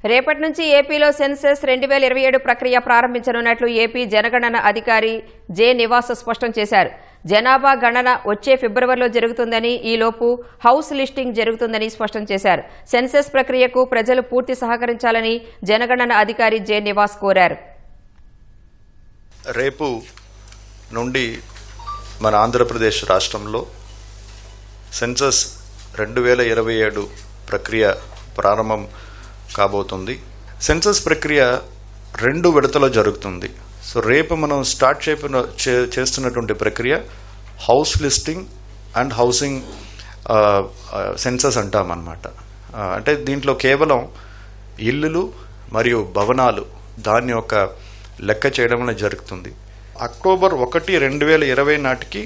రేపటి నుంచి ఏపీలో సెన్సస్ 2027 ప్రక్రియ ప్రారంభించనున్నట్లు ఏపీ జనగణన అధికారి జె నివాస్ స్పష్టం చేశారు. జనాభా గణన వచ్చే ఫిబ్రవరిలో జరుగుతుందని, ఈలోపు హౌస్ లిస్టింగ్ జరుగుతుందని స్పష్టం చేశారు. సెన్సస్ ప్రక్రియకు ప్రజలు పూర్తి సహకరించాలని జనగణన అధికారి జె నివాస్ కోరారు. రేపు నుండి మన ఆంధ్రప్రదేశ్ రాష్ట్రంలో సెన్సస్ 2027 ప్రక్రియ ప్రారంభం కాబోతుంది. సెన్సస్ ప్రక్రియ 2 విడతలో జరుగుతుంది. సో రేపు మనం స్టార్ట్ చేస్తున్నటువంటి ప్రక్రియ house listing and housing census అంటామన్నమాట. అంటే దీంట్లో కేవలం ఇల్లులు మరియు భవనాలు దాన్ని ఒక లెక్క చేయడం జరుగుతుంది. అక్టోబర్ 1, 2020 నాటికి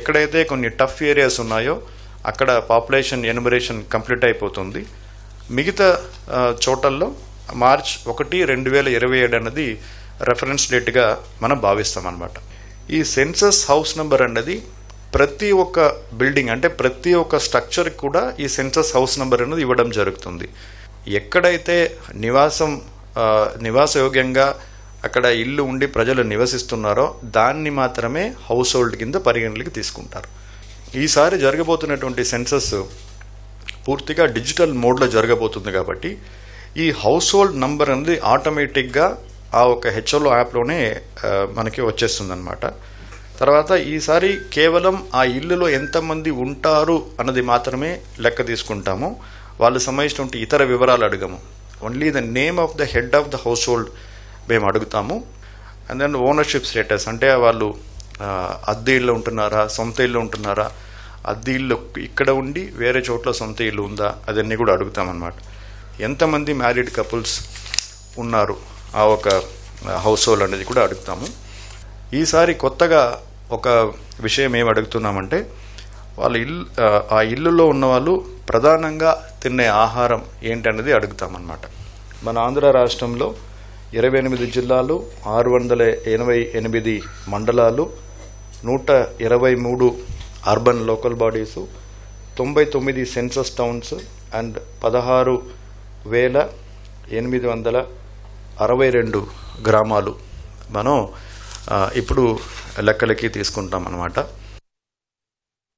ఎక్కడైతే కొన్ని టఫ్ ఏరియాస్ ఉన్నాయో అక్కడ పాపులేషన్ ఎన్యుమరేషన్ కంప్లీట్ అయిపోతుంది. మిగతా చోటల్లో మార్చ్ 1, 2027 అన్నది రెఫరెన్స్ డేట్గా మనం భావిస్తాం అన్నమాట. ఈ సెన్సస్ హౌస్ నెంబర్ అన్నది ప్రతి ఒక్క బిల్డింగ్ అంటే ప్రతి ఒక్క స్ట్రక్చర్కి కూడా ఈ సెన్సస్ హౌస్ నెంబర్ అనేది ఇవ్వడం జరుగుతుంది. ఎక్కడైతే నివాసయోగ్యంగా అక్కడ ఇల్లు ఉండి ప్రజలు నివసిస్తున్నారో దాన్ని మాత్రమే హౌస్ హోల్డ్ కింద పరిగణలోకి తీసుకుంటారు. ఈసారి జరగబోతున్నటువంటి సెన్సస్ పూర్తిగా డిజిటల్ మోడ్లో జరగబోతుంది కాబట్టి ఈ హౌస్ హోల్డ్ నంబర్ అనేది ఆటోమేటిక్గా ఆ ఒక హెచ్ఓలో యాప్లోనే మనకి వచ్చేస్తుంది అనమాట. తర్వాత ఈసారి కేవలం ఆ ఇల్లులో ఎంతమంది ఉంటారు అన్నది మాత్రమే లెక్క తీసుకుంటాము. వాళ్ళకి సంబంధించినటువంటి ఇతర వివరాలు అడగము. Only the name of the head of the household మేము అడుగుతాము. అండ్ దెన్ ఓనర్షిప్ స్టేటస్ అంటే వాళ్ళు అద్దె ఇల్లు ఉంటున్నారా, సొంత ఇల్లు ఉంటున్నారా, అద్దె ఇల్లు ఇక్కడ ఉండి వేరే చోట్ల సొంత ఇల్లు ఉందా, అదన్నీ కూడా అడుగుతామన్నమాట. ఎంతమంది మ్యారీడ్ కపుల్స్ ఉన్నారు ఆ ఒక హౌస్ హోల్డ్ అనేది కూడా అడుగుతాము. ఈసారి కొత్తగా ఒక విషయం ఏమి అడుగుతున్నామంటే వాళ్ళ ఆ ఇల్లులో ఉన్న వాళ్ళు ప్రధానంగా తినే ఆహారం ఏంటనేది అడుగుతామన్నమాట. మన ఆంధ్ర రాష్ట్రంలో 28 జిల్లాలు, 688 మండలాలు, 123 urban local bodies, 99 census towns and 16,862 గ్రామాలు మనం ఇప్పుడు లెక్కలకి తీసుకుంటాం అన్నమాట.